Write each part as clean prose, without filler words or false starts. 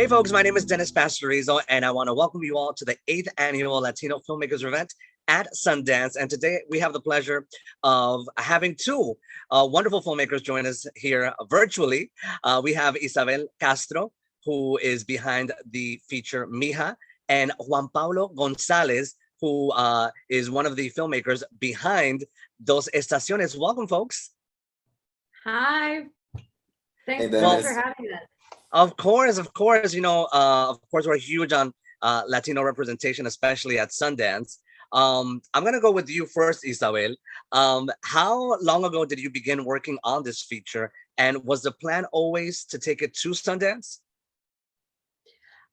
Hey folks, my name is Dennis Pastorizo, and I want to welcome you all to the 8th annual Latino Filmmakers event at Sundance. And today we have the pleasure of having two wonderful filmmakers join us here virtually. We have Isabel Castro, who is behind the feature Mija, and Juan Pablo González, who is one of the filmmakers behind Dos Estaciones. Welcome, folks. Hi. Thanks for having us. Of course, you know, of course, we're huge on Latino representation, especially at Sundance. I'm going to go with you first, Isabel. How long ago did you begin working on this feature? And was the plan always to take it to Sundance?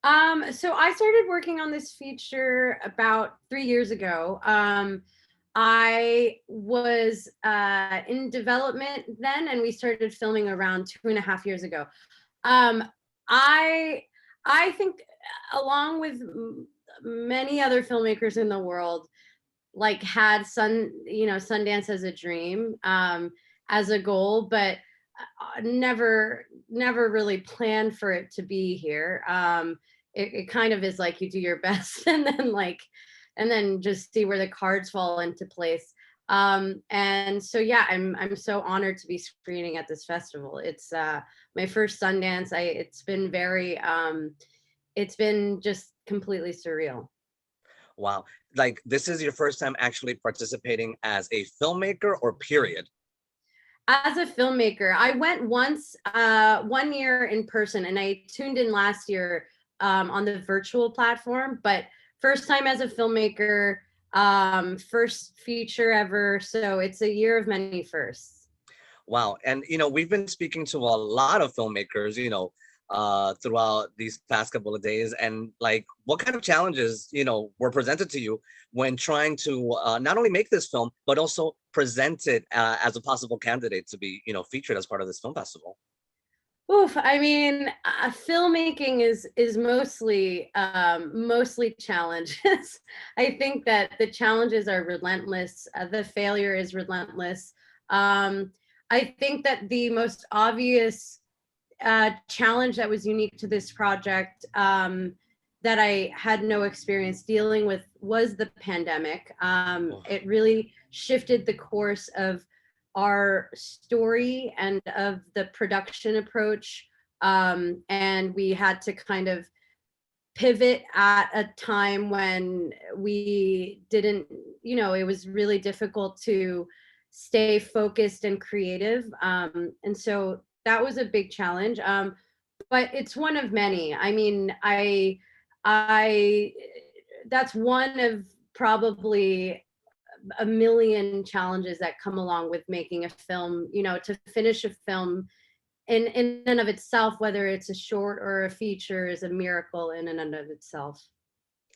So I started working on this feature about 3 years ago. I was in development then, and we started filming around 2.5 years ago. I think, along with many other filmmakers in the world, like had Sundance as a dream, as a goal, but never really planned for it to be here. It kind of is like you do your best and then just see where the cards fall into place. And so, yeah, I'm so honored to be screening at this festival. It's my first Sundance. It's been just completely surreal. Wow. Like, this is your first time actually participating as a filmmaker, or period? As a filmmaker, I went once, 1 year in person, and I tuned in last year on the virtual platform, but first time as a filmmaker, first feature ever. So it's a year of many firsts. Wow. And, you know, we've been speaking to a lot of filmmakers, you know, throughout these past couple of days. And like, what kind of challenges, you know, were presented to you when trying to not only make this film, but also present it as a possible candidate to be, you know, featured as part of this film festival? Oof, I mean, filmmaking is mostly challenges. I think that the challenges are relentless. The failure is relentless. I think that the most obvious challenge that was unique to this project, that I had no experience dealing with, was the pandemic. It really shifted the course of our story and of the production approach, and we had to kind of pivot at a time when we didn't, you know, it was really difficult to stay focused and creative, and so that was a big challenge, but it's one of many. I mean, I that's one of probably a million challenges that come along with making a film. You know, to finish a film in and of itself, whether it's a short or a feature, is a miracle in and of itself.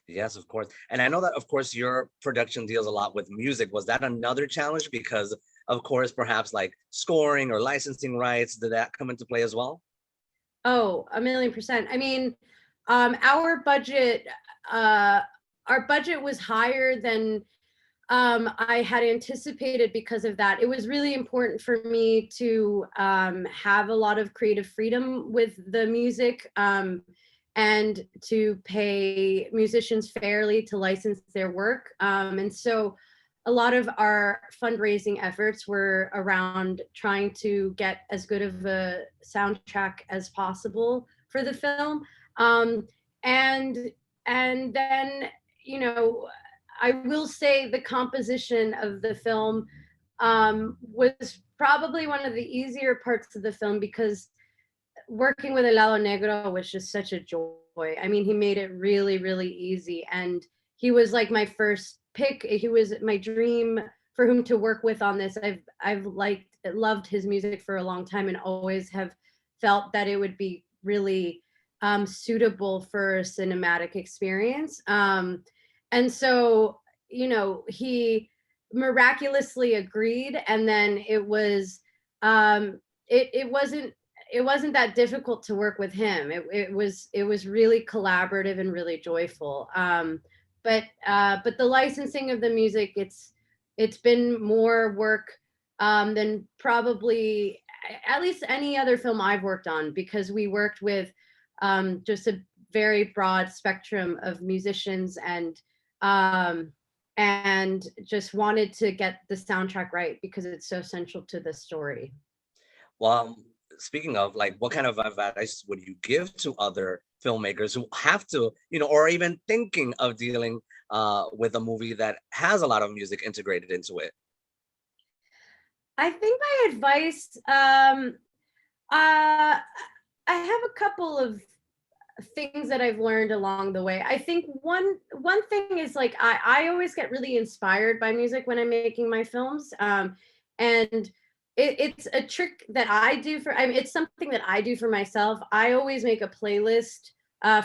Yes, of course. And I know that, of course, your production deals a lot with music. Was that another challenge? Because, of course, perhaps like scoring or licensing rights, did that come into play as well? Oh, 1,000,000%. I mean, our budget was higher than I had anticipated. Because of that, it was really important for me to have a lot of creative freedom with the music, and to pay musicians fairly to license their work. And so a lot of our fundraising efforts were around trying to get as good of a soundtrack as possible for the film. And then, you know, I will say the composition of the film was probably one of the easier parts of the film, because working with El Lado Negro was just such a joy. I mean, he made it really, really easy. And he was like my first pick. He was my dream for whom to work with on this. I've loved his music for a long time, and always have felt that it would be really suitable for a cinematic experience. And so, you know, he miraculously agreed, and then it wasn't that difficult to work with him. It was really collaborative and really joyful. But the licensing of the music, it's been more work than probably at least any other film I've worked on, because we worked with just a very broad spectrum of musicians, and just wanted to get the soundtrack right because it's so central to the story. Well, speaking of, like, what kind of advice would you give to other filmmakers who have to, or even thinking of dealing with a movie that has a lot of music integrated into it? I think my advice, I have a couple of things that I've learned along the way. I think one thing is, like, I always get really inspired by music when I'm making my films, and it's a trick that I do it's something that I do for myself. I always make a playlist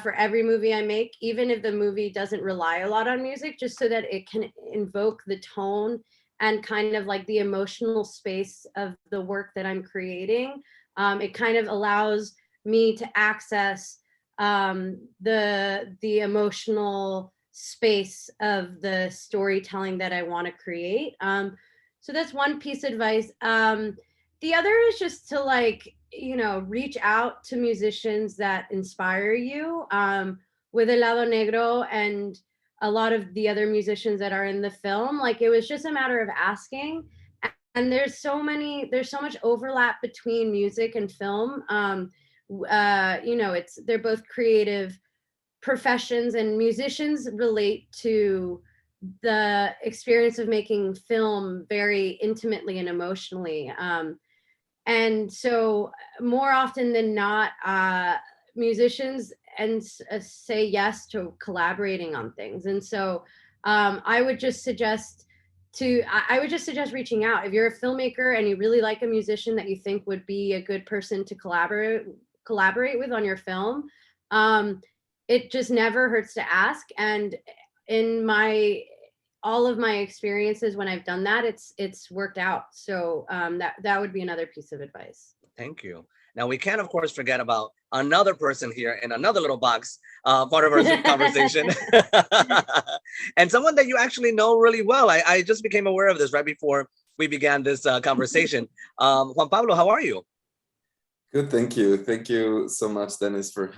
for every movie I make, even if the movie doesn't rely a lot on music, just so that it can invoke the tone and kind of like the emotional space of the work that I'm creating. It kind of allows me to access the emotional space of the storytelling that I want to create. So that's one piece of advice. The other is just to, like, reach out to musicians that inspire you. With El Lado Negro and a lot of the other musicians that are in the film, like, it was just a matter of asking. And there's so much overlap between music and film. They're both creative professions, and musicians relate to the experience of making film very intimately and emotionally. And so more often than not, musicians say yes to collaborating on things. And so I would just suggest reaching out. If you're a filmmaker and you really like a musician that you think would be a good person to collaborate with on your film, it just never hurts to ask. And in all of my experiences when I've done that, it's worked out. So that would be another piece of advice. Thank you. Now, we can't, of course, forget about another person here in another little box, part of our Zoom conversation. And someone that you actually know really well. I just became aware of this right before we began this conversation. Juan Pablo, how are you? Good, thank you. Thank you so much, Dennis, for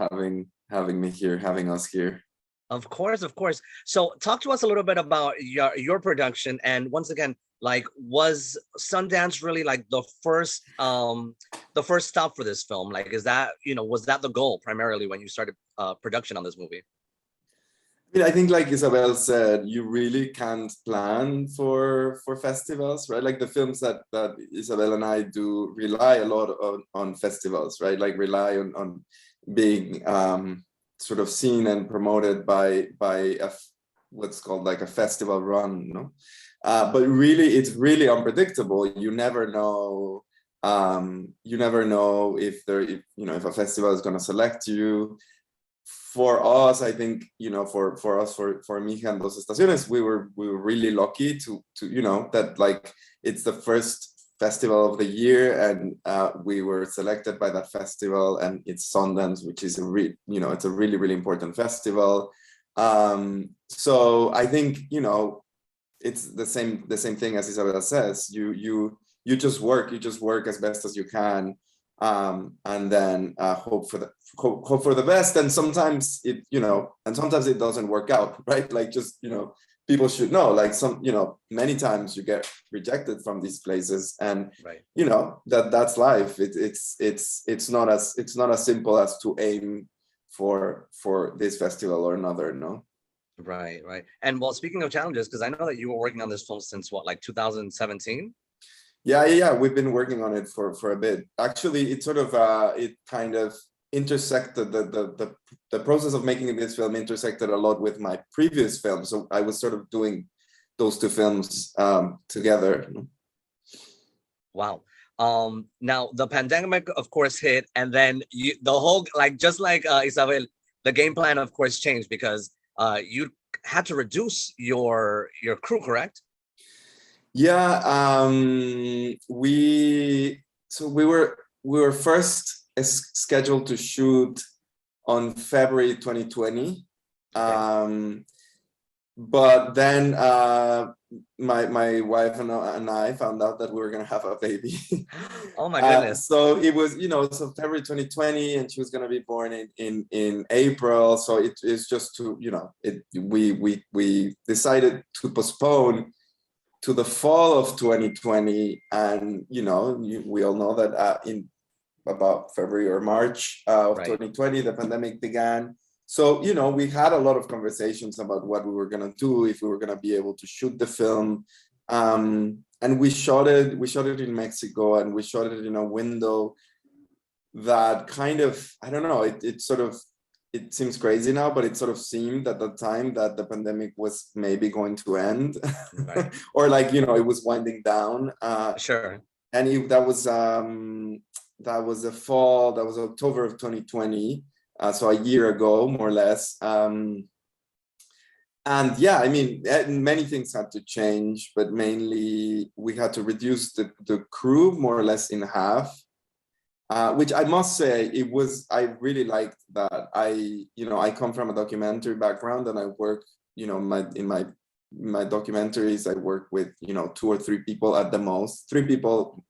having me here, having us here. Of course, of course. So talk to us a little bit about your production. And once again, like, was Sundance really like the first stop for this film? Like, was that the goal primarily when you started production on this movie? I mean, I think, like Isabel said, you really can't plan for festivals, right? Like, the films that Isabel and I do rely a lot on festivals, right? Like, rely on being sort of seen and promoted by what's called like a festival run, no? But really, it's really unpredictable. You never know. You never know if a festival is going to select you. For us, I think, for Mija and Dos Estaciones, we were really lucky to that, like, it's the first festival of the year, and we were selected by that festival, and it's Sundance, which is it's a really, really important festival. So I think, it's the same thing as Isabella says. You just work as best as you can, and then hope for the best. And sometimes it doesn't work out, right? Like, just people should know, like, many times you get rejected from these places, and right. That's life. It's not as simple as to aim for this festival or another, no. Right. And well, speaking of challenges, because I know that you were working on this film since what, like 2017? Yeah. We've been working on it for a bit. Actually, it sort of it kind of intersected the process of making this film intersected a lot with my previous film. So I was sort of doing those two films together. Wow. Now the pandemic, of course, hit, and then the whole, like, just like Isabel, the game plan, of course, changed because you had to reduce your crew, correct? Yeah, we were first scheduled to shoot on February 2020, but then my wife and I found out that we were gonna have a baby. Oh my goodness. So it was, so February 2020, and she was gonna be born in April. So it's just to, we decided to postpone to the fall of 2020, and we all know that in about February or March of 2020, the pandemic began. So, we had a lot of conversations about what we were going to do, if we were going to be able to shoot the film. And we shot it in Mexico, and we shot it in a window that kind of, I don't know, it seems crazy now, but it sort of seemed at the time that the pandemic was maybe going to end, or it was winding down. Sure. And that was the fall, that was October of 2020. So a year ago, more or less. And yeah, I mean, many things had to change, but mainly we had to reduce the crew more or less in half, which I must say, I really liked that. I come from a documentary background, and I work, in my documentaries, I work with, 2 or 3 people at the most. 3 people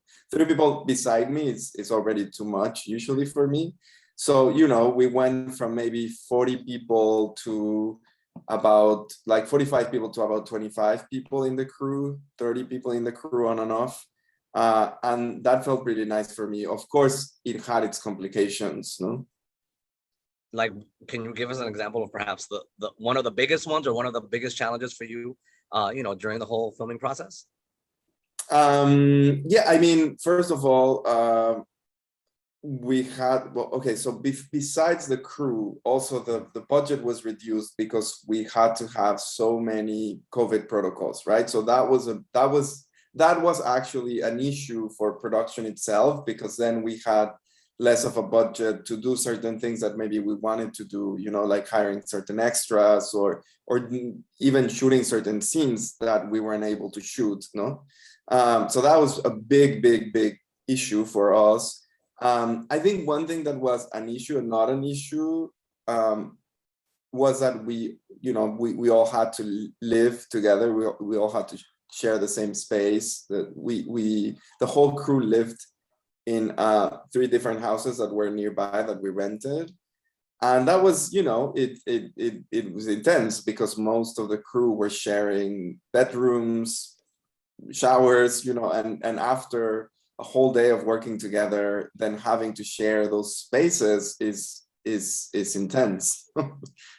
beside me is already too much usually for me. So, we went from maybe 40 people to about 45 people to about 25 people in the crew, 30 people in the crew on and off. And that felt really nice for me. Of course, it had its complications, no? Can you give us an example of perhaps the one of the biggest ones, or one of the biggest challenges for you, during the whole filming process? Yeah, I mean, first of all, we had, so besides the crew, also the budget was reduced because we had to have so many COVID protocols, right? So that was actually an issue for production itself, because then we had less of a budget to do certain things that maybe we wanted to do, like hiring certain extras or even shooting certain scenes that we weren't able to shoot, no? So that was a big issue for us. I think one thing that was an issue and not an issue was that we all had to live together. We all had to share the same space. The whole crew lived in 3 different houses that were nearby that we rented. And that was, it was intense, because most of the crew were sharing bedrooms, showers, and after a whole day of working together, then having to share those spaces is intense.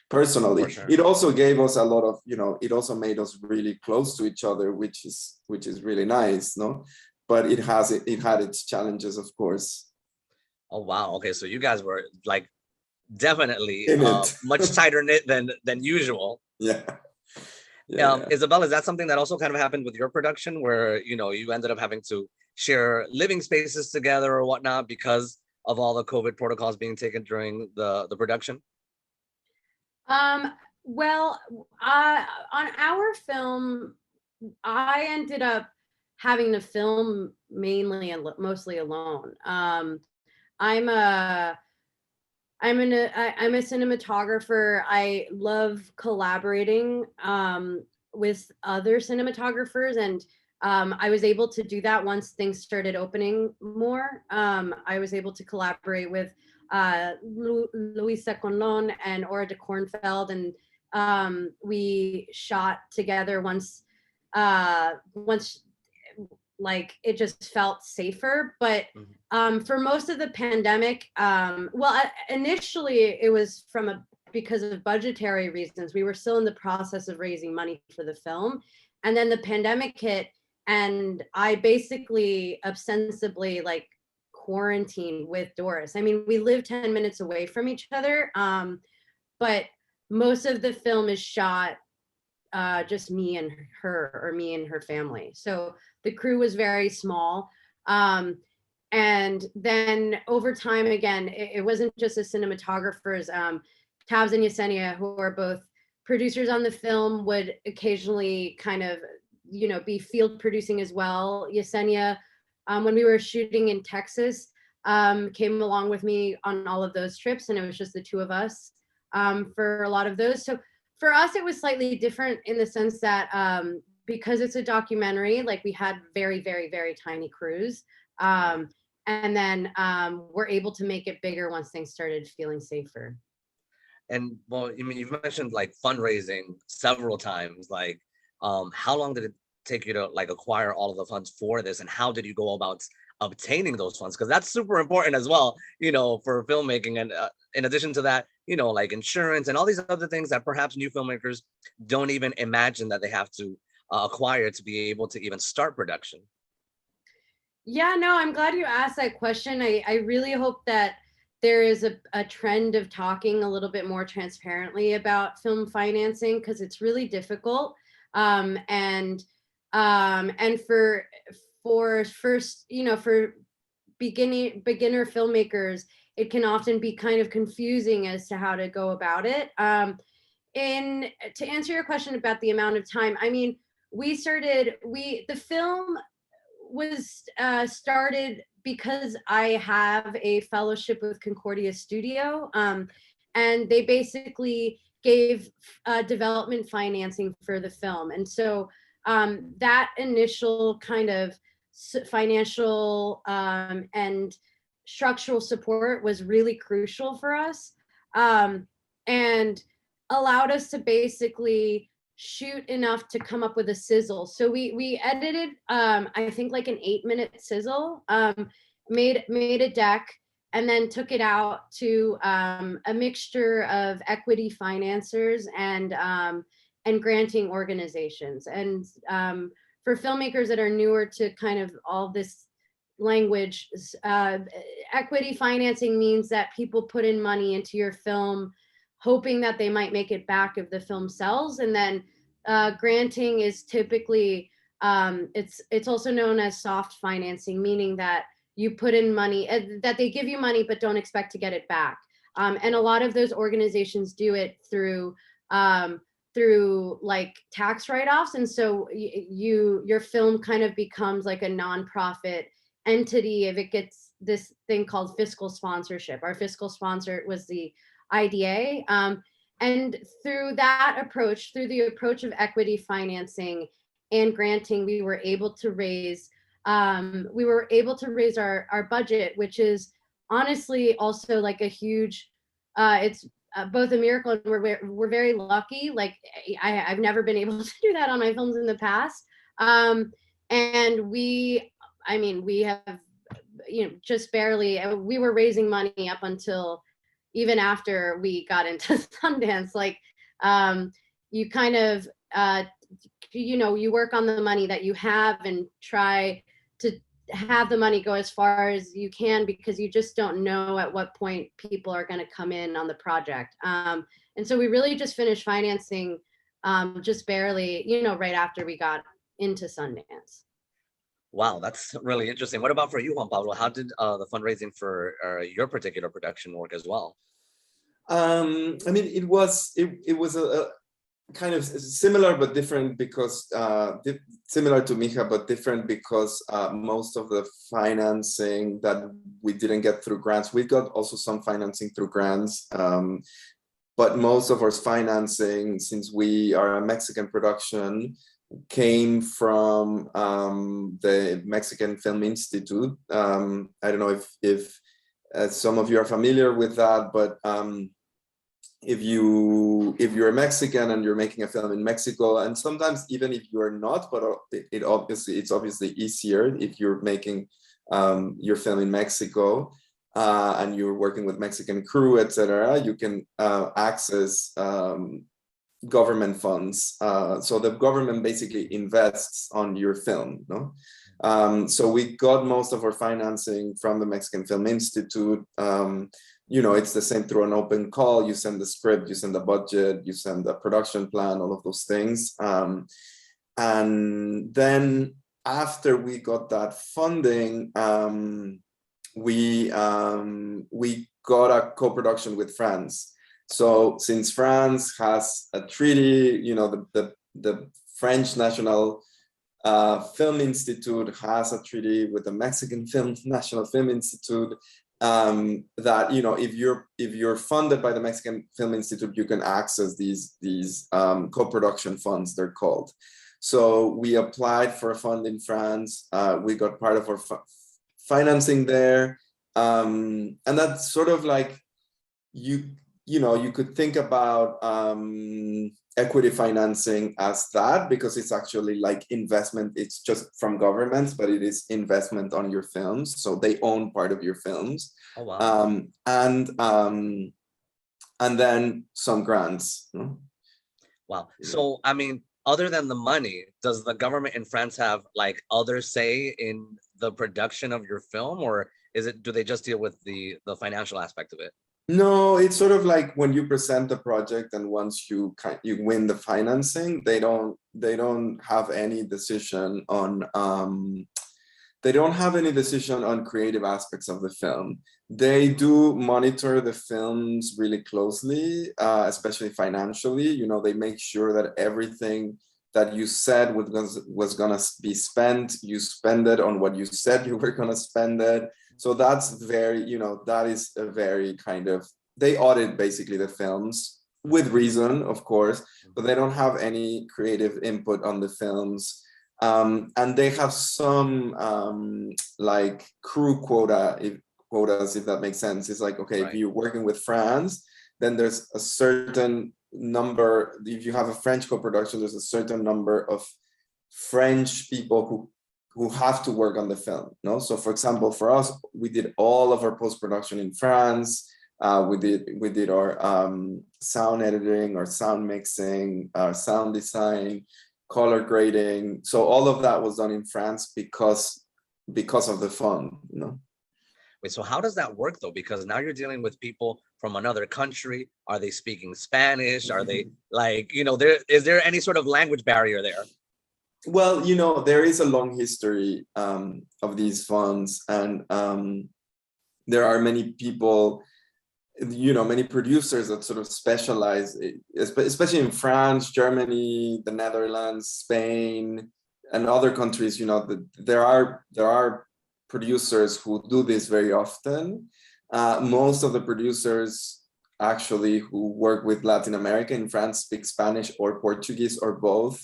Personally, Sure. It also gave us a lot of, it also made us really close to each other, which is really nice, no? But it had its challenges, of course. Oh wow. Okay, so you guys were definitely it. much tighter knit than usual. Yeah. Isabel, is that something that also kind of happened with your production, where you ended up having to share living spaces together or whatnot because of all the COVID protocols being taken during the production? Well, on our film, I ended up having to film mainly and mostly alone. I'm a cinematographer. I love collaborating with other cinematographers, and I was able to do that once things started opening more. I was able to collaborate with Luisa Conlon and Ora de Kornfeld, and we shot together once like it just felt safer. But for most of the pandemic, initially it was because of budgetary reasons. We were still in the process of raising money for the film, and then the pandemic hit, and I basically ostensibly quarantined with Doris. I mean, we live 10 minutes away from each other, but most of the film is shot just me and her, or me and her family. So the crew was very small. And then over time, again, it wasn't just the cinematographers. Tabs and Yesenia, who are both producers on the film, would occasionally kind of, be field producing as well. Yesenia, when we were shooting in Texas, came along with me on all of those trips, and it was just the 2 of us for a lot of those. So for us, it was slightly different in the sense that because it's a documentary, like we had very, very, very tiny crews. And then we're able to make it bigger once things started feeling safer. And well, I mean, you've mentioned like fundraising several times. Like, how long did it take you to like acquire all of the funds for this, and how did you go about obtaining those funds? Because that's super important as well, for filmmaking. And in addition to that, like insurance and all these other things that perhaps new filmmakers don't even imagine that they have to acquire to be able to even start production. Yeah, no, I'm glad you asked that question. I really hope that there is a trend of talking a little bit more transparently about film financing, because it's really difficult. And for first, for beginner filmmakers, it can often be kind of confusing as to how to go about it. And to answer your question about the amount of time, I mean, the film was started because I have a fellowship with Concordia Studio, and they basically gave development financing for the film. And so that initial kind of financial and structural support was really crucial for us, and allowed us to basically shoot enough to come up with a sizzle. So we edited I think like an 8-minute sizzle, made a deck, and then took it out to a mixture of equity financiers and granting organizations. And for filmmakers that are newer to kind of all this language, equity financing means that people put in money into your film hoping that they might make it back if the film sells. And then granting is typically, it's also known as soft financing, meaning that you put in money, that they give you money but don't expect to get it back. And a lot of those organizations do it through like tax write-offs. And so your film kind of becomes like a nonprofit entity if it gets this thing called fiscal sponsorship. Our fiscal sponsor was the IDA. And through that approach, through the approach of equity financing and granting, we were able to raise our budget, which is honestly also like a huge, it's both a miracle, and we're very lucky. Like I've never been able to do that on my films in the past. And we have, just barely, we were raising money up until even after we got into Sundance. Like you kind of, you work on the money that you have and try to have the money go as far as you can, because you just don't know at what point people are going to come in on the project. And so we really just finished financing just barely, right after we got into Sundance. Wow, that's really interesting. What about for you, Juan Pablo? How did the fundraising for your particular production work as well? I mean, it was a kind of similar but different, because similar to Mija but different because most of the financing that we didn't get through grants, we got also some financing through grants, but most of our financing, since we are a Mexican production, came from the Mexican Film Institute. I don't know if some of you are familiar with that, but if you're Mexican and you're making a film in Mexico, and sometimes even if you are not, but it's obviously easier if you're making your film in Mexico and you're working with Mexican crew, etc. You can access government funds. So the government basically invests on your film, no? So we got most of our financing from the Mexican Film Institute. It's the same through an open call. You send the script, you send the budget, you send the production plan, all of those things. And then after we got that funding, we got a co-production with France. So since France has a treaty, the French National Film Institute has a treaty with the Mexican National Film Institute. that, you know, if you're funded by the Mexican Film Institute, you can access these co-production funds, they're called. So we applied for a fund in France. We got part of our financing there, and that's sort of like, you know, you could think about equity financing as that, because it's actually like investment. It's just from governments, but it is investment on your films, so they own part of your films. Oh wow. And then some grants. Wow. So I mean, other than the money, does the government in France have like other say in the production of your film, or do they just deal with the financial aspect of it? No, it's sort of like when you present the project, and once you win the financing, they don't have any decision on creative aspects of the film. They do monitor the films really closely, especially financially. You know, they make sure that everything that you said was gonna be spent, you spend it on what you said you were gonna spend it. So that's very, you know, that is a very kind of, they audit basically the films with reason, of course, but they don't have any creative input on the films. And they have some like crew quotas, if that makes sense. It's like, okay, if you're working with France, then there's a certain number. If you have a French co-production, there's a certain number of French people who have to work on the film. No, so for example, for us, we did all of our post-production in France. We did our sound editing, our sound mixing, our sound design, color grading. So all of that was done in France because of the fund, you know. Wait, so how does that work though? Because now you're dealing with people from another country. Are they speaking Spanish? Are they like, you know, is there any sort of language barrier there? Well, you know, there is a long history of these funds, and there are many people, you know, many producers that sort of specialize, especially in France, Germany, the Netherlands, Spain, and other countries. You know, there are producers who do this very often. Most of the producers actually who work with Latin America in France speak Spanish or Portuguese or both.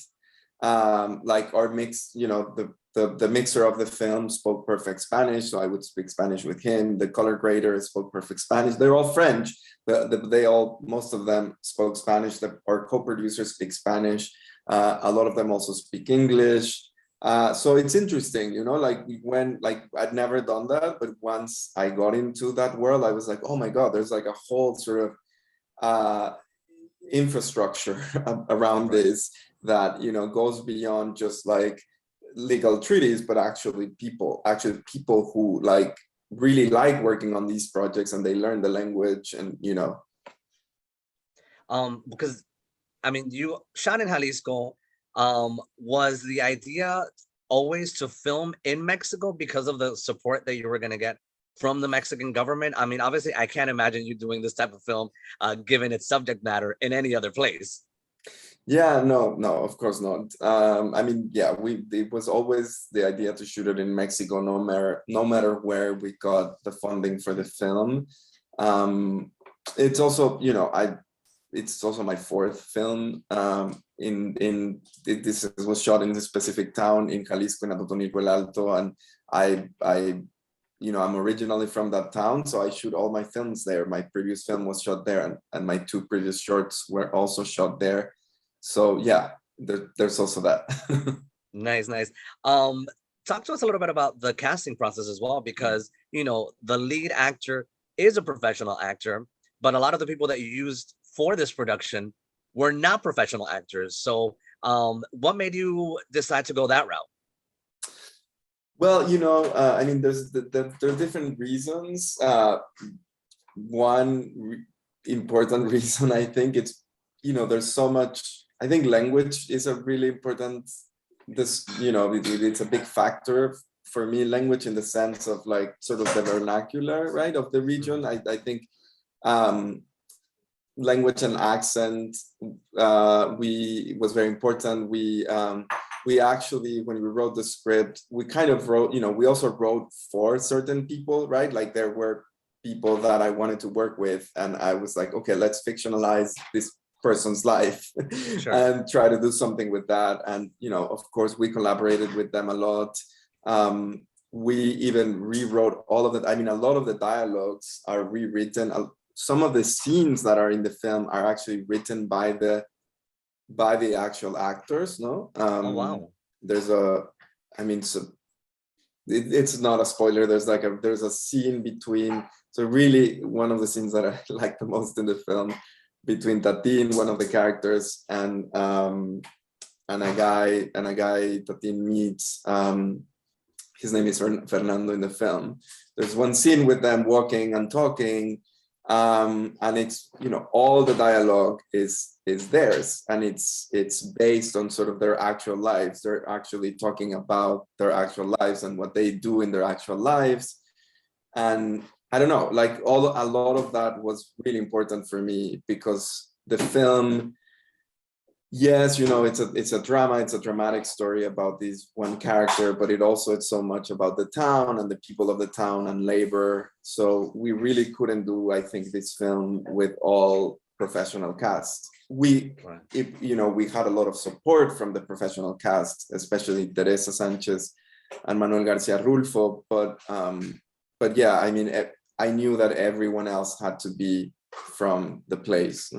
Like our mix, you know, the mixer of the film spoke perfect Spanish, so I would speak Spanish with him. The color grader spoke perfect Spanish. They're all French, but most of them spoke Spanish. Our co-producers speak Spanish. A lot of them also speak English. So it's interesting, you know, like I'd never done that, but once I got into that world, I was like, oh my God, there's like a whole sort of infrastructure around this that, you know, goes beyond just like legal treaties, but actually people who like really like working on these projects, and they learn the language, and you know. Because I mean, you shot in Jalisco. Was the idea always to film in Mexico because of the support that you were going to get from the Mexican government? I mean, obviously, I can't imagine you doing this type of film, given its subject matter, in any other place. Yeah, no, of course not. I mean, yeah, it was always the idea to shoot it in Mexico, no matter where we got the funding for the film. It's also, you know, it's also my fourth film. This was shot in a specific town in Jalisco, in Atotonilco el Alto, and I you know, I'm originally from that town, so I shoot all my films there. My previous film was shot there, and my two previous shorts were also shot there. So yeah, there's also that. Nice. Talk to us a little bit about the casting process as well, because, you know, the lead actor is a professional actor, but a lot of the people that you used for this production were not professional actors. So what made you decide to go that route? Well, you know, I mean, there are different reasons. One important reason, I think, it's, you know, there's so much. I think language is a really important. You know, it's a big factor for me. Language in the sense of like sort of the vernacular, right, of the region. I think language and accent was very important. We actually, when we wrote the script, we kind of wrote, you know, we also wrote for certain people, right? Like there were people that I wanted to work with, and I was like, okay, let's fictionalize this person's life Sure. and try to do something with that. And of course, we collaborated with them a lot. We even rewrote all of it. I mean, a lot of the dialogues are rewritten. Some of the scenes that are in the film are actually written by the actual actors. No. Oh wow. There's it's not a spoiler. There's a scene between. So really, one of the scenes that I like the most in the film, between Tatin, one of the characters, and a guy Tatin meets. His name is Fernando in the film. There's one scene with them walking and talking, and it's all the dialogue is theirs, and it's based on sort of their actual lives. They're actually talking about their actual lives and what they do in their actual lives, and I don't know, like a lot of that was really important for me, because the film, yes, it's a drama, it's a dramatic story about this one character, but it's so much about the town and the people of the town and labor. So we really couldn't do, I think, this film with all professional cast. We had a lot of support from the professional cast, especially Teresa Sanchez and Manuel Garcia Rulfo, but yeah, I mean, I knew that everyone else had to be from the place.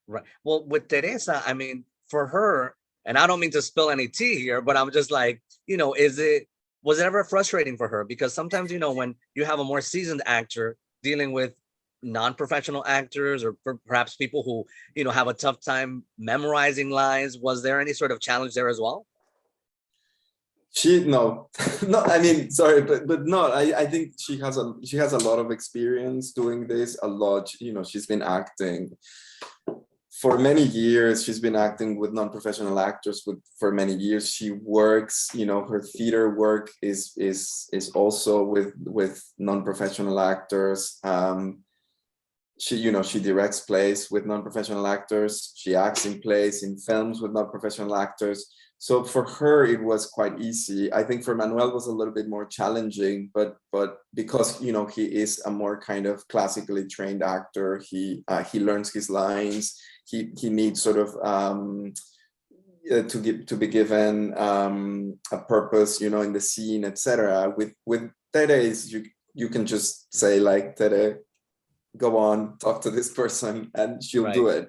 Right. Well, with Teresa, I mean, for her, and I don't mean to spill any tea here, but I'm just like, was it ever frustrating for her? Because sometimes, when you have a more seasoned actor dealing with non-professional actors, or perhaps people who, have a tough time memorizing lines, was there any sort of challenge there as well? No, I mean, sorry, but no, I think she has a lot of experience doing this, a lot. She's been acting for many years. She's been acting with non-professional actors for many years. She works, her theater work is also with non-professional actors. She directs plays with non-professional actors. She acts in plays, in films with non-professional actors. So for her, it was quite easy. I think for Manuel, it was a little bit more challenging, but because he is a more kind of classically trained actor, he learns his lines. He needs sort of to be given a purpose, in the scene, etc. With Tere, you can just say like, Tere, go on, talk to this person, and she'll do it.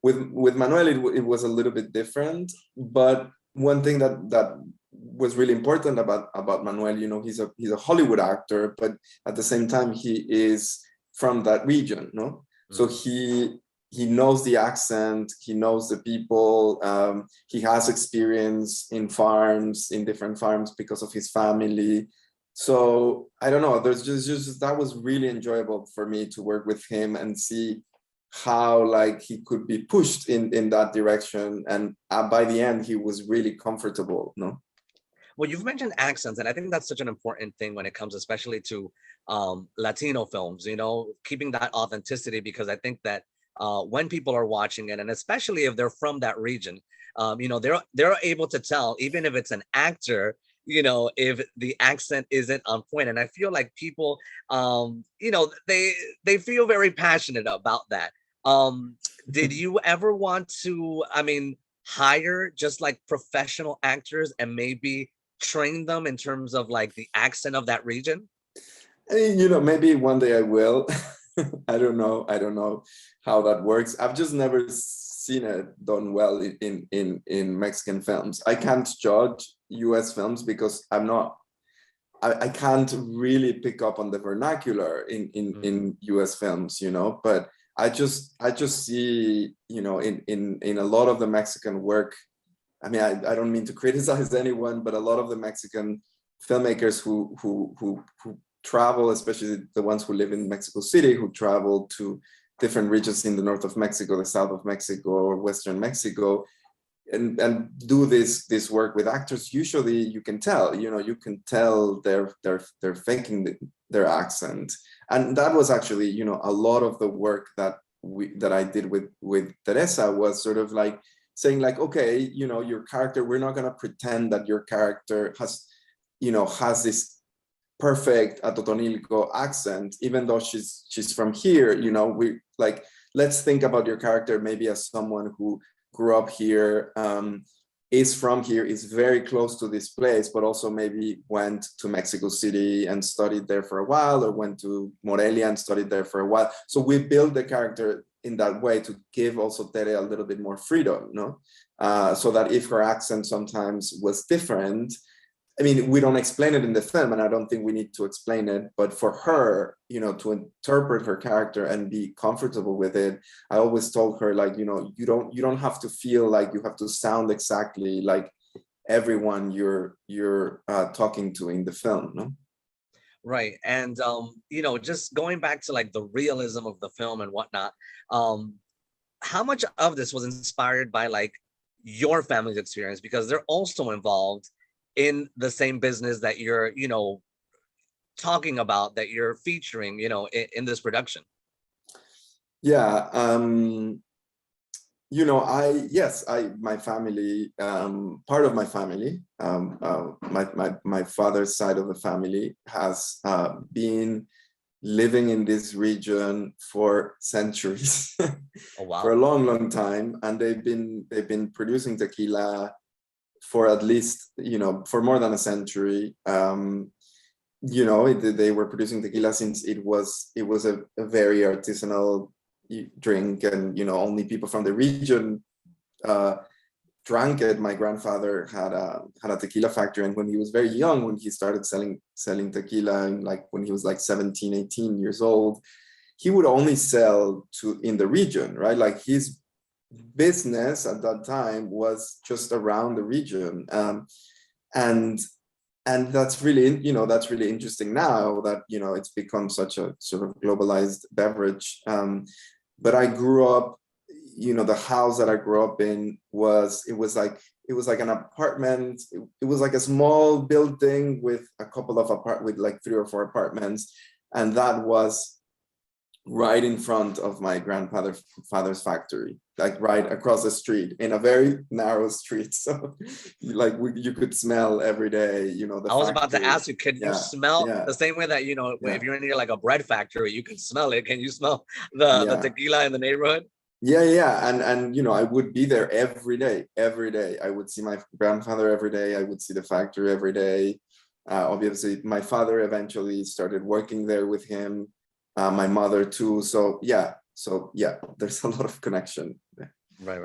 With Manuel, it was a little bit different, but one thing that was really important about Manuel, he's a Hollywood actor, but at the same time he is from that region, no? So he knows the accent, he knows the people, he has experience in different farms because of his family. So I don't know, there's just that was really enjoyable for me to work with him and see how like he could be pushed in that direction, and by the end he was really comfortable. No. Well, you've mentioned accents, and I think that's such an important thing when it comes especially to Latino films, keeping that authenticity, because I think that when people are watching it, and especially if they're from that region, they're able to tell, even if it's an actor, if the accent isn't on point. And I feel like people, they feel very passionate about that. Did you ever want to, hire just like professional actors and maybe train them in terms of like the accent of that region? Maybe one day I will. I don't know how that works. I've just never seen it done well in Mexican films. I can't judge US films because I can't really pick up on the vernacular in US films, but I just see, in a lot of the Mexican work. I mean, I don't mean to criticize anyone, but a lot of the Mexican filmmakers who travel, especially the ones who live in Mexico City, who travel to different regions in the north of Mexico, the south of Mexico, or western Mexico, and do this work with actors. Usually you can tell, they're faking their accent. And that was actually, a lot of the work that I did with Teresa was sort of like saying like, okay, your character, we're not going to pretend that your character has this perfect Atotonilco accent, even though she's from here. You know, we like, let's think about your character maybe as someone who grew up here, is from here, is very close to this place, but also maybe went to Mexico City and studied there for a while, or went to Morelia and studied there for a while. So we build the character in that way to give also Tere a little bit more freedom, no? So that if her accent sometimes was different, I mean, we don't explain it in the film, and I don't think we need to explain it, but for her, you know, to interpret her character and be comfortable with it, I always told her, like, you know, you don't have to feel like you have to sound exactly like everyone you're talking to in the film, no? Right. And you know, just going back to like the realism of the film and whatnot, how much of this was inspired by like your family's experience, because they're also involved in the same business that you're, you know, talking about, that you're featuring, you know, in this production? Yeah, you know, my family, part of my family, my father's side of the family has been living in this region for centuries. Oh, wow. For a long time, and they've been producing tequila for at least, you know, for more than a century. You know, they were producing tequila since it was a very artisanal drink, and, you know, only people from the region drank it. My grandfather had a tequila factory, and when he was very young, when he started selling tequila, and like when he was like 17, 18 years old, he would only sell in the region, right? Like his business at that time was just around the region, and that's really, you know, that's really interesting now that, you know, it's become such a sort of globalized beverage. But I grew up, you know, the house that I grew up in was like an apartment. It was like a small building with a couple of with like 3 or 4 apartments, and that was right in front of my grandfather's factory, like right across the street in a very narrow street. So like you could smell every day, you know, the I was factory. about to ask you, can you smell the same way that, you know, if you're near like a bread factory, you can smell it? Can you smell the tequila in the neighborhood? Yeah. And, you know, I would be there every day. I would see my grandfather every day. I would see the factory every day. Obviously, my father eventually started working there with him. My mother too. So yeah, there's a lot of connection. Right.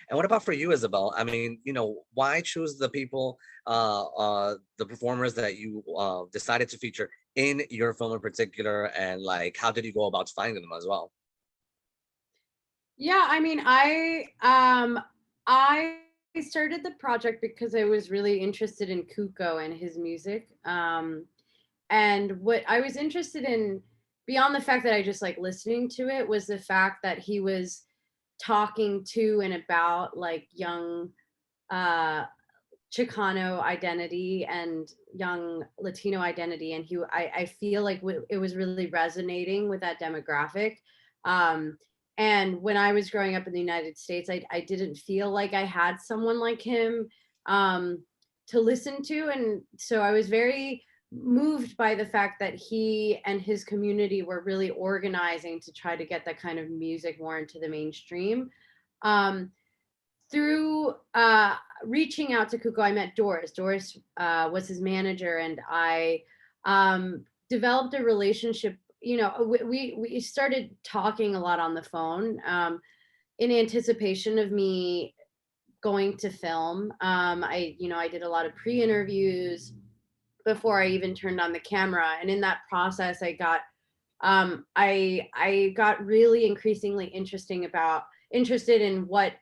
And what about for you, Isabel? I mean, you know, why choose the people, the performers that you decided to feature in your film in particular, and like, how did you go about finding them as well? Yeah, I mean, I started the project because I was really interested in Cuco and his music. And what I was interested in, beyond the fact that I just like listening to it, was the fact that he was talking to and about like young Chicano identity and young Latino identity. And I feel like it was really resonating with that demographic. And when I was growing up in the United States, I didn't feel like I had someone like him to listen to. And so I was very moved by the fact that he and his community were really organizing to try to get that kind of music more into the mainstream. Through reaching out to Cuco, I met Doris. Doris was his manager, and I developed a relationship. You know, we started talking a lot on the phone in anticipation of me going to film. I did a lot of pre-interviews before I even turned on the camera, and in that process, I got really increasingly interested in what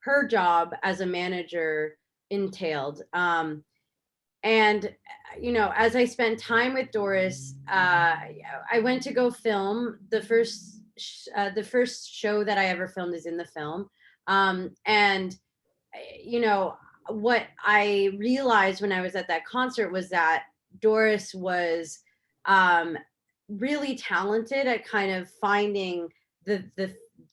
her job as a manager entailed. And, you know, as I spent time with Doris, I went to go film the first show that I ever filmed is in the film. And, you know, what I realized when I was at that concert was that Doris was really talented at kind of finding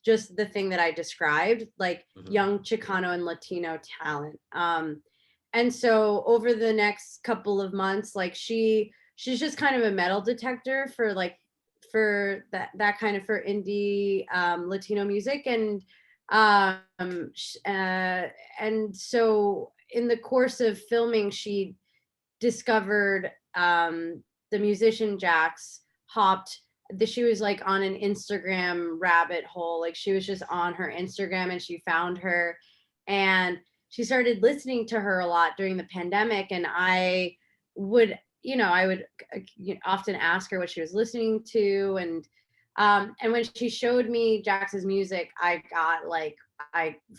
just the thing that I described, like young Chicano and Latino talent. And so over the next couple of months, like she she's just kind of a metal detector for like, for that kind of, for indie Latino music. And so in the course of filming, she discovered the musician Jax, she was like on an Instagram rabbit hole. Like she was just on her Instagram and she found her, and she started listening to her a lot during the pandemic. And I would often ask her what she was listening to. And when she showed me Jax's music, I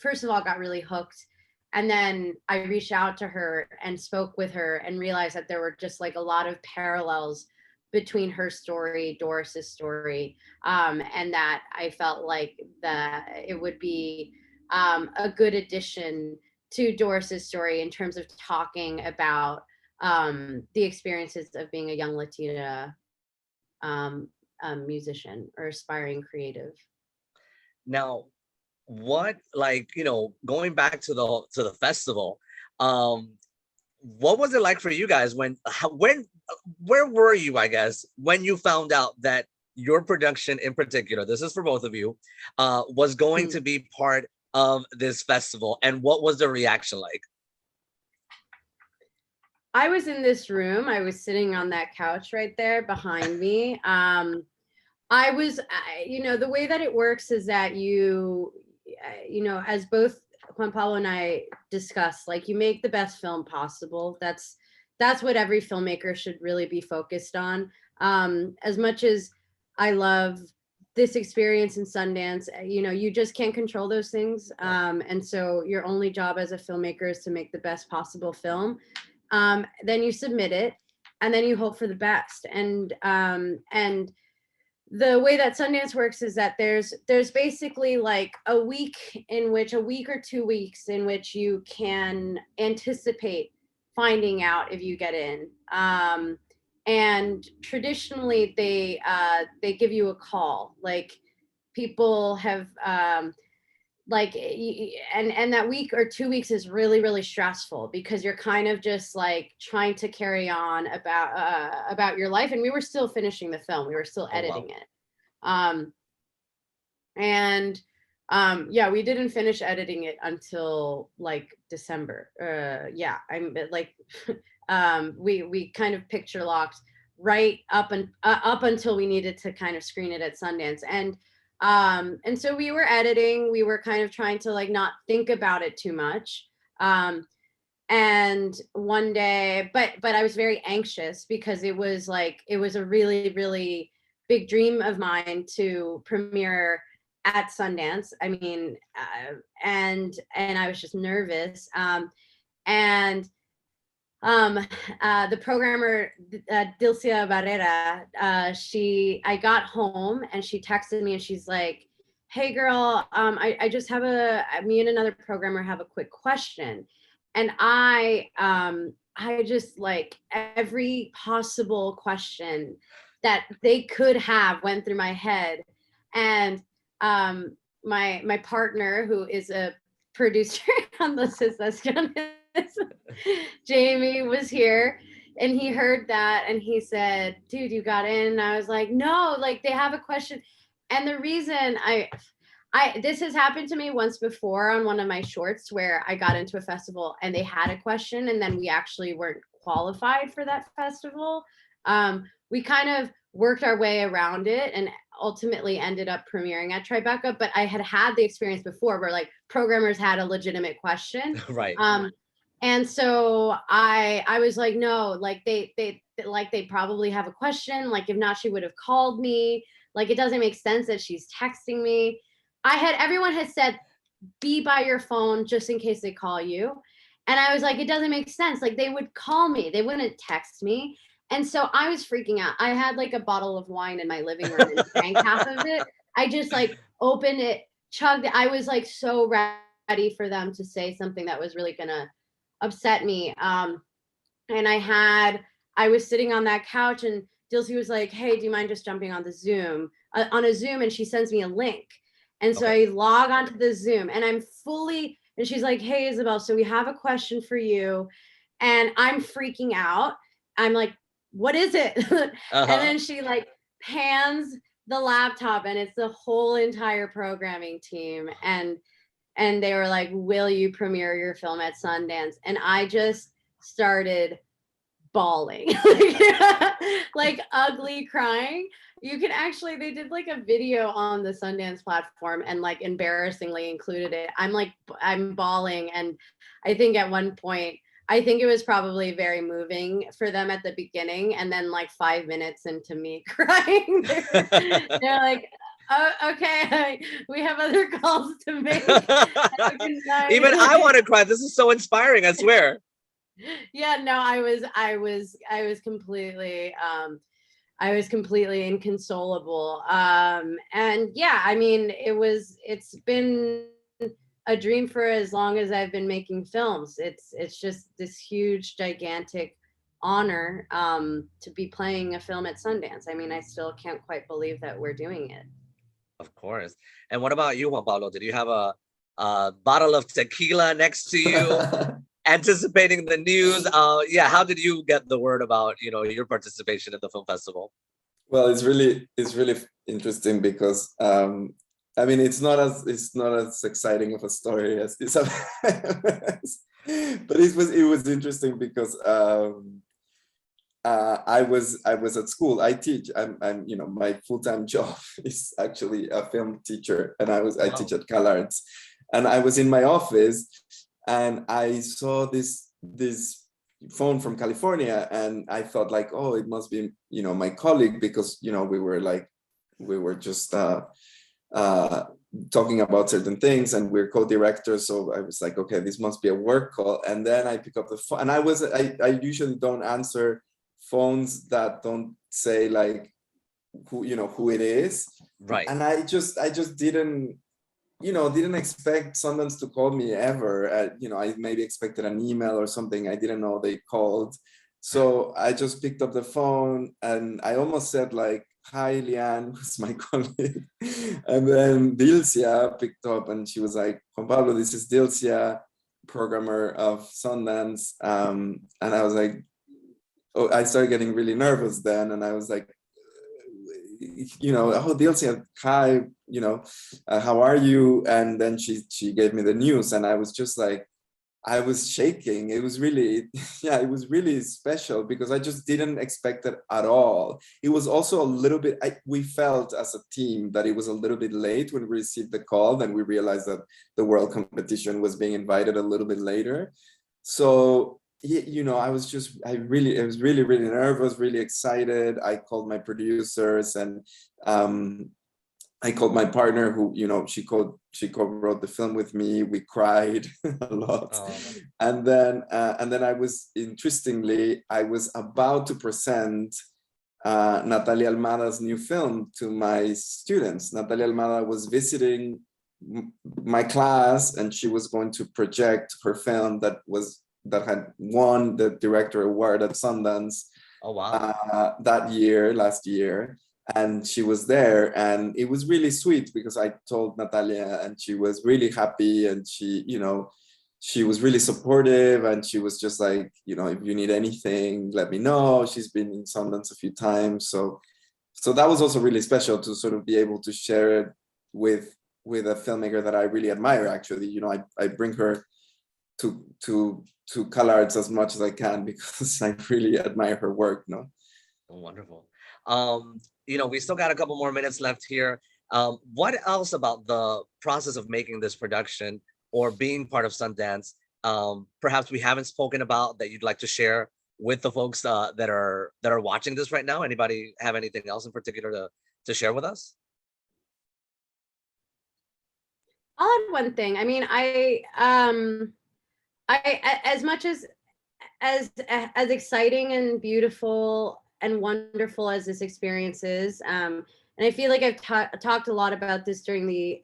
first of all got really hooked. And then I reached out to her and spoke with her and realized that there were just like a lot of parallels between her story, Doris's story, and that I felt like that it would be a good addition to Doris's story in terms of talking about the experiences of being a young Latina musician or aspiring creative. Now, what, like, going back to the festival, what was it like for you guys where were you, I guess, when you found out that your production in particular, this is for both of you, was going to be part of this festival, and what was the reaction like? I was in this room. I was sitting on that couch right there behind me. The way that it works is that as both Juan Pablo and I discussed, like, you make the best film possible. That's what every filmmaker should really be focused on. As much as I love this experience in Sundance, you just can't control those things. And so your only job as a filmmaker is to make the best possible film. Then you submit it, and then you hope for the best. And the way that Sundance works is that there's basically like a week or 2 weeks in which you can anticipate finding out if you get in. And traditionally they give you a call. Like, people have and that week or 2 weeks is really, really stressful because you're kind of just like trying to carry on about your life. And we were still finishing the film. We were still editing it. We didn't finish editing it until like December. We kind of picture locked right up until we needed to kind of screen it at Sundance. And so we were editing, we were kind of trying to like not think about it too much. And one day, but I was very anxious because it was a really, really big dream of mine to premiere at Sundance. I mean, and I was just nervous. The programmer, Dilcia Barrera, I got home and she texted me and she's like, "Hey girl, I just have me and another programmer have a quick question." And I just, like, every possible question that they could have went through my head. And my partner, who is a producer on Los Estaciones, Jamie, was here, and he heard that and he said, "Dude, you got in?" And I was like, "No, like, they have a question." And the reason this has happened to me once before on one of my shorts, where I got into a festival and they had a question and then we actually weren't qualified for that festival. We kind of worked our way around it and ultimately ended up premiering at Tribeca. But I had the experience before where, like, programmers had a legitimate question. Right. And so I was like, no, like they probably have a question. Like, if not, she would have called me. Like, it doesn't make sense that she's texting me. Everyone had said, be by your phone just in case they call you. And I was like, it doesn't make sense. Like, they would call me, they wouldn't text me. And so I was freaking out. I had like a bottle of wine in my living room and drank half of it. I just like opened it, chugged it. I was like so ready for them to say something that was really gonna upset me. And I was sitting on that couch and Dilsey was like, "Hey, do you mind just jumping on a Zoom?" And she sends me a link. And so I log onto the Zoom and and she's like, "Hey, Isabel, so we have a question for you." And I'm freaking out. I'm like what is it? And Uh-huh. then she like pans the laptop, and it's the whole entire programming team. And they were like, will you premiere your film at Sundance? And I just started bawling, like ugly crying. You can actually, they did like a video on the Sundance platform and like embarrassingly included it. I'm bawling. And I think at one point, I think it was probably very moving for them at the beginning. And then like 5 minutes into me crying, they're like, oh, okay, we have other calls to make. Even I want to cry. This is so inspiring, I swear. Yeah, no, I was completely inconsolable. And yeah, I mean, it's been a dream for as long as I've been making films. It's just this huge, gigantic honor to be playing a film at Sundance. I mean, I still can't quite believe that we're doing it. Of course. And what about you, Juan Pablo? Did you have a bottle of tequila next to you, anticipating the news? Yeah, how did you get the word about, you know, your participation in the film festival? Well, it's really interesting because I mean, it's not as exciting of a story as Isabel, but it was interesting because I was at school. I teach. I'm you know, my full-time job is actually a film teacher, and I teach at CalArts, and I was in my office, and I saw this phone from California, and I thought like, oh, it must be, you know, my colleague, because, you know, we were just talking about certain things, and we're co-directors. So I was like, okay, this must be a work call. And then I pick up the phone, and I usually don't answer phones that don't say like who it is. Right. And I just didn't expect Sundance to call me ever. You know, I maybe expected an email or something. I didn't know they called. So I just picked up the phone, and I almost said like, hi, Liane, who's my colleague. And then Dilcia picked up, and she was like, Juan Pablo, this is Dilcia, programmer of Sundance. And I was like, oh, I started getting really nervous then. And I was like, you know, oh, Dilcia, hi, you know, how are you? And then she gave me the news, and I was just like, I was shaking. It was really, yeah, it was really special because I just didn't expect it at all. It was also a little bit, we felt as a team that it was a little bit late when we received the call. Then we realized that the world competition was being invited a little bit later. So, you know, I was really nervous, really excited. I called my producers, and I called my partner, who, you know, she co-wrote the film with me. We cried a lot. And then I was about to present Natalia Almada's new film to my students. Natalia Almada was visiting my class, and she was going to project her film that had won the director award at Sundance. Oh, wow. Last year. And she was there, and it was really sweet because I told Natalia, and she was really happy, and she, you know, she was really supportive, and she was just like, you know, if you need anything, let me know. She's been in Sundance a few times. So that was also really special to sort of be able to share it with a filmmaker that I really admire, actually. You know, I bring her to CalArts as much as I can because I really admire her work, no? Oh, wonderful. You know, we still got a couple more minutes left here. What else about the process of making this production or being part of Sundance, perhaps we haven't spoken about, that you'd like to share with the folks that are watching this right now? Anybody have anything else in particular to share with us? I'll add one thing. I mean, I as much as exciting and beautiful and wonderful as this experience is, and I feel like I've talked a lot about this during the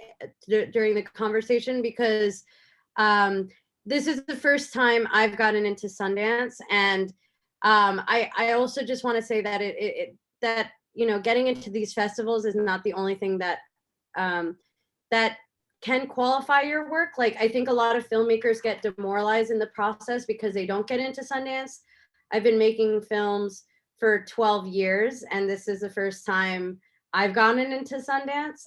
conversation, because this is the first time I've gotten into Sundance, and I also just want to say that that, you know, getting into these festivals is not the only thing that that can qualify your work. Like, I think a lot of filmmakers get demoralized in the process because they don't get into Sundance. I've been making films for 12 years, and this is the first time I've gone into Sundance.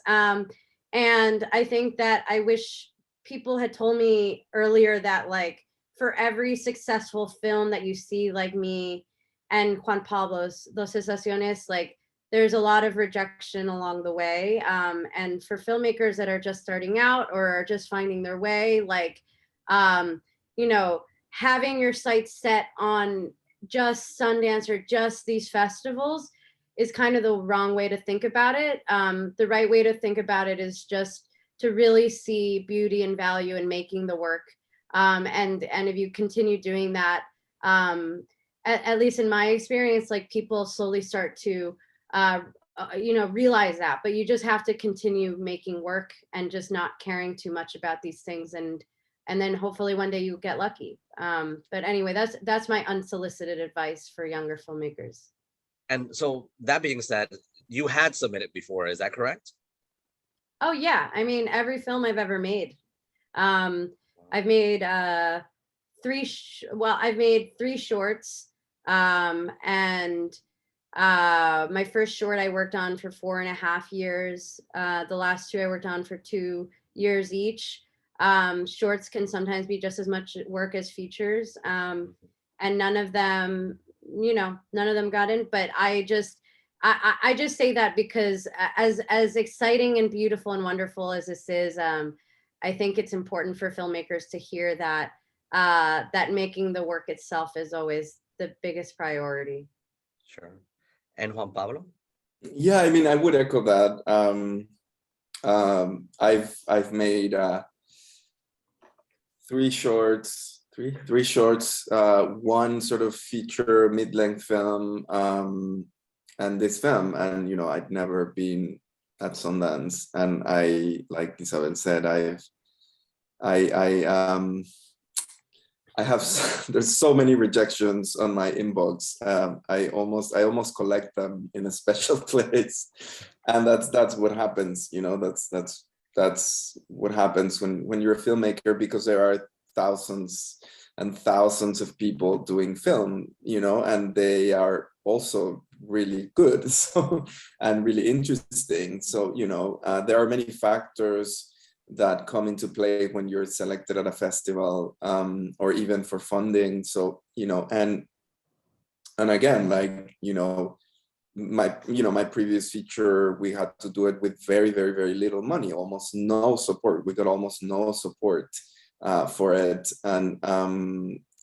And I think that I wish people had told me earlier that, like, for every successful film that you see, like me and Juan Pablo's Dos Estaciones, like, there's a lot of rejection along the way. And for filmmakers that are just starting out or are just finding their way, like, you know, having your sights set on just Sundance or just these festivals is kind of the wrong way to think about it. The right way to think about it is just to really see beauty and value in making the work. And if you continue doing that, at least in my experience, like, people slowly start to, you know, realize that. But you just have to continue making work and just not caring too much about these things, and then hopefully one day you get lucky. But anyway, that's my unsolicited advice for younger filmmakers. And so that being said, you had submitted before, is that correct? Oh yeah, I mean, every film I've ever made. I've made I've made 3 shorts. And my first short I worked on for 4.5 years. The last 2 I worked on for 2 years each. Shorts can sometimes be just as much work as features. And none of them, you know, none of them got in, but I just say that because as exciting and beautiful and wonderful as this is, I think it's important for filmmakers to hear that that making the work itself is always the biggest priority. Sure. And Juan Pablo? Yeah, I mean, I would echo that. I've made 3 shorts, three shorts, 1 sort of feature mid-length film, and this film. And, you know, I'd never been at Sundance, and I, like Isabel said, I have there's so many rejections on my inbox. I almost collect them in a special place, and that's what happens. You know, that's what happens when you're a filmmaker, because there are thousands and thousands of people doing film. You know, and they are also really good, so, and really interesting. So, you know, there are many factors that come into play when you're selected at a festival, or even for funding. So, you know, and again, like, you know, my previous feature, we had to do it with very, very, very little money, almost no support. We got almost no support for it. And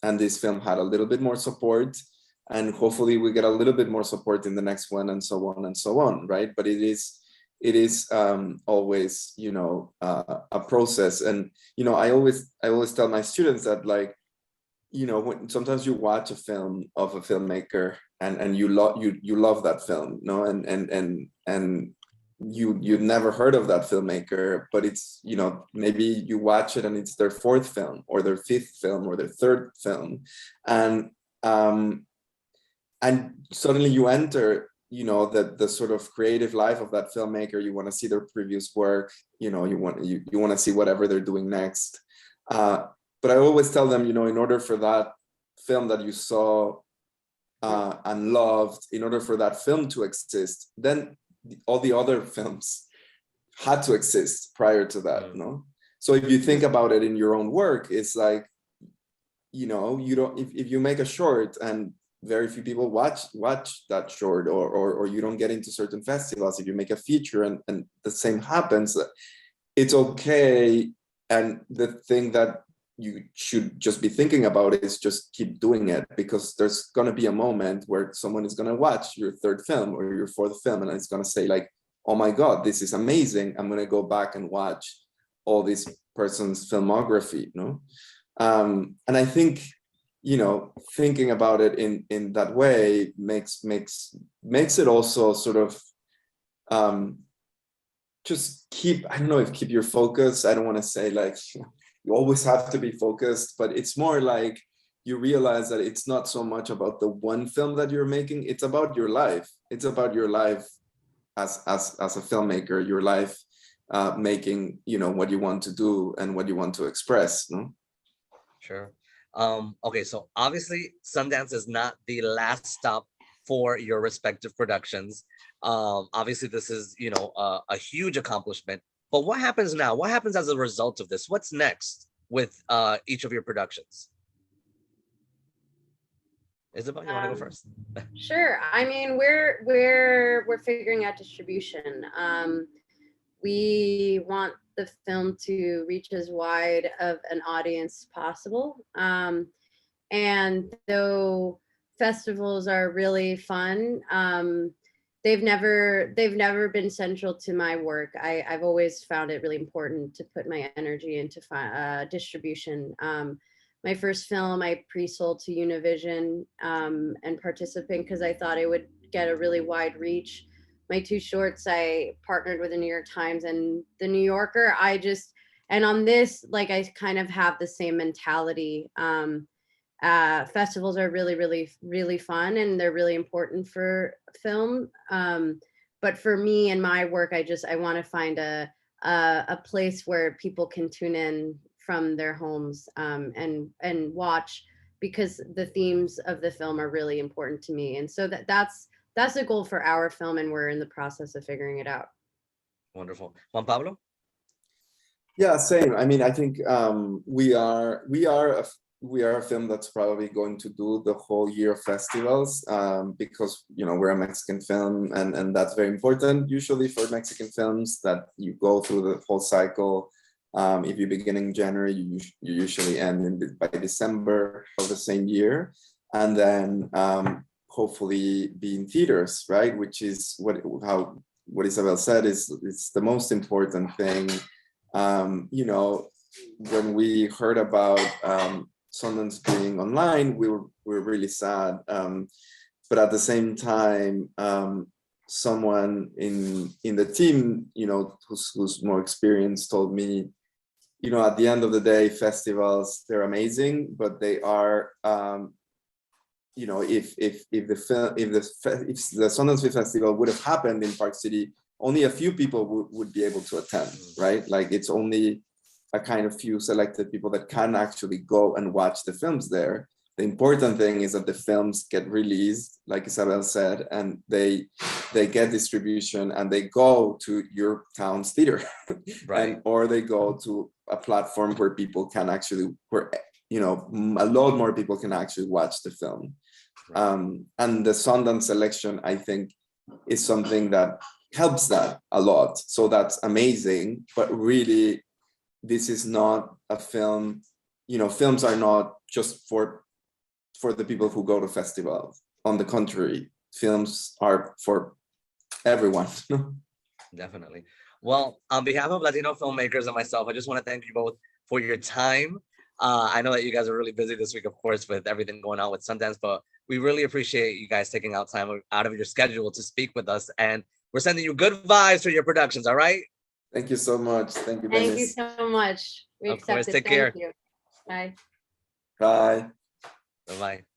this film had a little bit more support, and hopefully we get a little bit more support in the next one, and so on and so on, right? But it is always, you know, a process. And, you know, I always tell my students that, like, you know, when sometimes you watch a film of a filmmaker and you love that film, you know, and you've never heard of that filmmaker, but it's, you know, maybe you watch it and it's their 4th film or their 5th film or their 3rd film, and suddenly you enter, you know, the sort of creative life of that filmmaker. You want to see their previous work, you know, you want to see whatever they're doing next. But I always tell them, you know, in order for that film that you saw and loved, in order for that film to exist, then all the other films had to exist prior to that, you know? So if you think about it in your own work, it's like, you know, you don't, if you make a short and very few people watch that short, or you don't get into certain festivals, if you make a feature and the same happens, it's okay. And the thing that you should just be thinking about is just keep doing it, because there's going to be a moment where someone is going to watch your 3rd film or your 4th film, and it's going to say, like, oh my God, this is amazing. I'm going to go back and watch all this person's filmography, you know? And I think, you know, thinking about it in that way makes it also sort of just keep, I don't know if keep your focus. I don't want to say like you always have to be focused, but it's more like you realize that it's not so much about the one film that you're making, it's about your life. It's about your life as a filmmaker, your life making, you know, what you want to do and what you want to express, no? Sure. Okay, so obviously Sundance is not the last stop for your respective productions. Obviously, this is, you know, a huge accomplishment. But what happens now? What happens as a result of this? What's next with each of your productions? Isabel, you want to go first? Sure. I mean, we're figuring out distribution. We want the film to reach as wide of an audience possible. And though festivals are really fun, they've never been central to my work. I've always found it really important to put my energy into distribution. My first film I pre-sold to Univision and Participant because I thought it would get a really wide reach. My two shorts I partnered with the New York Times and the New Yorker. And on this, like, I kind of have the same mentality. Festivals are really fun and they're really important for film. But for me and my work, I want to find a place where people can tune in from their homes and watch, because the themes of the film are really important to me. And so that's a goal for our film, and we're in the process of figuring it out. Wonderful. Juan Pablo? Yeah, same. I mean, I think we are a film that's probably going to do the whole year of festivals because, you know, we're a Mexican film, and that's very important usually for Mexican films, that you go through the whole cycle. If you begin in January, you usually end by December of the same year, and then hopefully be in theaters, right? Which is what Isabel said it's the most important thing. You know, when we heard about Sundance being online, we were really sad. But at the same time, someone in the team, you know, who's more experienced, told me, you know, at the end of the day, festivals, they're amazing, but they are, you know, if the Sundance Film Festival would have happened in Park City, only a few people would be able to attend, right? Like, it's only a kind of few selected people that can actually go and watch the films there. The important thing is that the films get released, like Isabel said, and they get distribution, and they go to your town's theater, Right? or they go to a platform where people can actually, where, you know, a lot more people can actually watch the film. Right. And the Sundance selection, I think, is something that helps that a lot. So that's amazing, but really, this is not a film, you know, films are not just for the people who go to festivals. On the contrary, films are for everyone. Definitely. Well, on behalf of Latino filmmakers and myself, I just want to thank you both for your time. I know that you guys are really busy this week, of course, with everything going on with Sundance, but we really appreciate you guys taking out time out of your schedule to speak with us. And we're sending you good vibes for your productions, all right? Thank you so much. Thank you, Thank Dennis. you so much. We Of course, accept it. take care. Thank you. Bye. Bye. Bye-bye.